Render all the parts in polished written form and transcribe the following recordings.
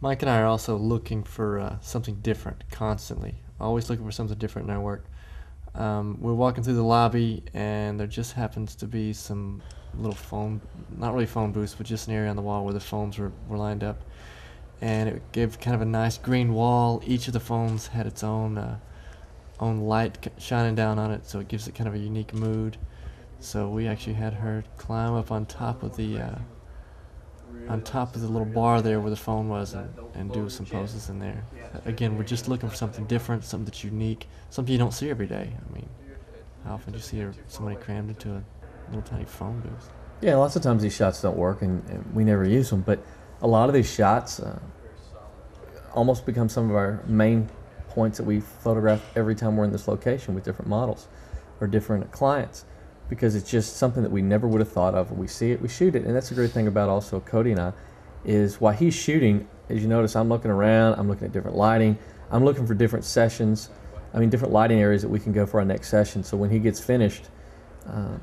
Mike and I are also looking for something different constantly. Always looking for something different in our work. We're walking through the lobby, and there just happens to be some little phone, not really phone booths, but just an area on the wall where the phones were lined up. And it gave kind of a nice green wall. Each of the phones had its own light shining down on it, so it gives it kind of a unique mood. So we actually had her climb up on top of the little bar there where the phone was, and do some poses in there. Again, we're just looking for something different, something that's unique, something you don't see every day. I mean, how often do you see somebody crammed into a little tiny phone booth? Yeah, lots of times these shots don't work, and we never use them, but a lot of these shots almost become some of our main points that we photograph every time we're in this location with different models or different clients, because it's just something that we never would have thought of. We see it, we shoot it, and that's the great thing about also Cody and I, is while he's shooting, as you notice, I'm looking around, I'm looking at different lighting, I'm looking for different sessions, different lighting areas that we can go for our next session. So when he gets finished, and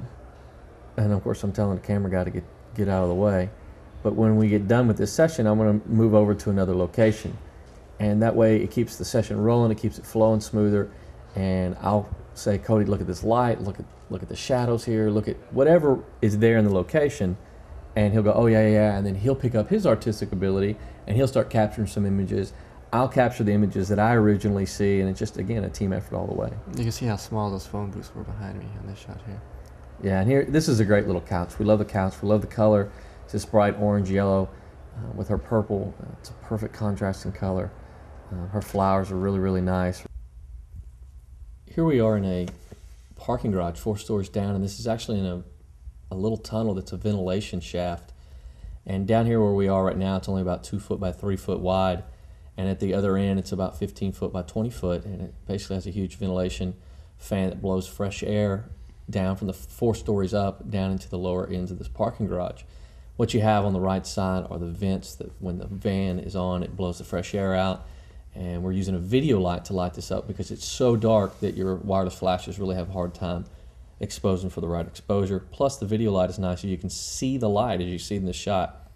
of course I'm telling the camera guy to get out of the way, but when we get done with this session, I'm going to move over to another location. And that way it keeps the session rolling, it keeps it flowing smoother, and I'll say, Cody, look at this light, look at the shadows here, look at whatever is there in the location, and he'll go, oh yeah, and then he'll pick up his artistic ability and he'll start capturing some images. I'll capture the images that I originally see, and it's just, again, a team effort all the way. You can see how small those phone booths were behind me on this shot here. Yeah, and here, this is a great little couch. We love the couch, we love the color. It's this bright orange yellow with her purple. It's a perfect contrasting color. Her flowers are really, really nice. Here we are in a parking garage 4 stories down, and this is actually in a little tunnel that's a ventilation shaft. And down here where we are right now, it's only about 2 foot by 3 foot wide, and at the other end it's about 15 foot by 20 foot, and it basically has a huge ventilation fan that blows fresh air down from the 4 stories up down into the lower ends of this parking garage. What you have on the right side are the vents that when the van is on, it blows the fresh air out. And we're using a video light to light this up because it's so dark that your wireless flashes really have a hard time exposing for the right exposure. Plus the video light is nice so you can see the light as you see in the shot.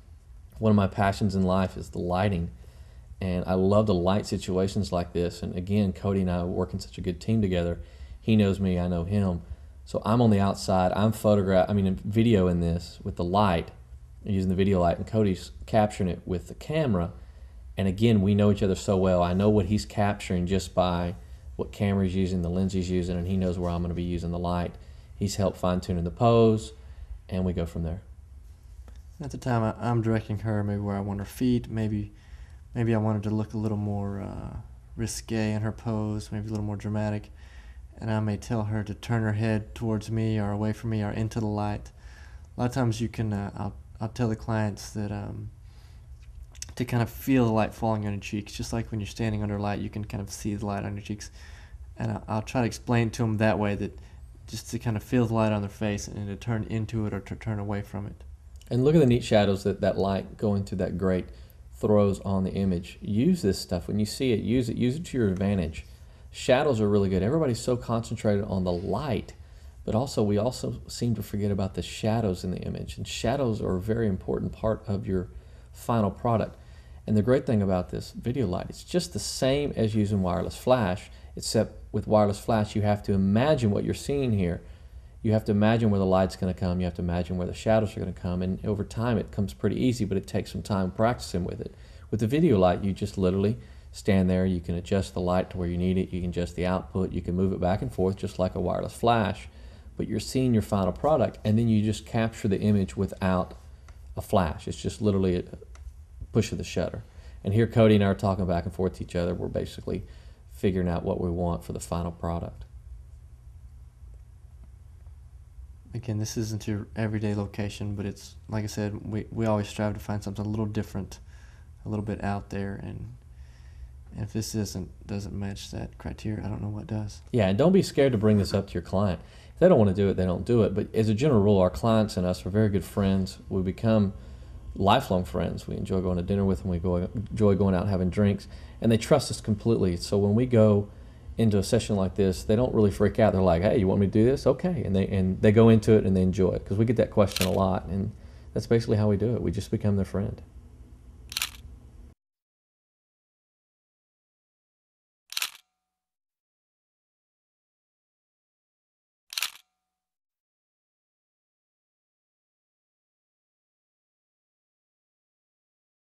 One of my passions in life is the lighting, and I love to light situations like this. And again, Cody and I work in such a good team together. He knows me, I know him. So I'm on the outside, I'm videoing this with the light, using the video light, and Cody's capturing it with the camera. And again, we know each other so well. I know what he's capturing just by what camera he's using, the lens he's using, and he knows where I'm going to be using the light. He's helped fine-tuning the pose, and we go from there. At the time, I'm directing her maybe where I want her feet. Maybe I wanted to look a little more risque in her pose, maybe a little more dramatic. And I may tell her to turn her head towards me or away from me or into the light. A lot of times you can, I'll tell the clients that to kind of feel the light falling on your cheeks, just like when you're standing under light, you can kind of see the light on your cheeks. And I'll try to explain to them that way, that just to kind of feel the light on their face and to turn into it or to turn away from it. And look at the neat shadows that light going through that grate throws on the image. Use this stuff. When you see it, use it to your advantage. Shadows are really good. Everybody's so concentrated on the light, but we also seem to forget about the shadows in the image. And shadows are a very important part of your final product. And the great thing about this video light, it's just the same as using wireless flash, except with wireless flash you have to imagine what you're seeing here. You have to imagine where the light's going to come, you have to imagine where the shadows are going to come, and over time it comes pretty easy, but it takes some time practicing with it. With the video light, you just literally stand there, you can adjust the light to where you need it, you can adjust the output, you can move it back and forth just like a wireless flash, but you're seeing your final product, and then you just capture the image without a flash. It's just literally a push of the shutter. And here Cody and I are talking back and forth to each other. We're basically figuring out what we want for the final product. Again, this isn't your everyday location, but it's, like I said, we always strive to find something a little different, a little bit out there, and if this doesn't match that criteria, I don't know what does. Yeah, and don't be scared to bring this up to your client. If they don't want to do it, they don't do it. But as a general rule, our clients and us are very good friends. We become lifelong friends. We enjoy going to dinner with them. We enjoy going out and having drinks, and they trust us completely. So when we go into a session like this, they don't really freak out. They're like, "Hey, you want me to do this? Okay," and they go into it and they enjoy it, because we get that question a lot, and that's basically how we do it. We just become their friend.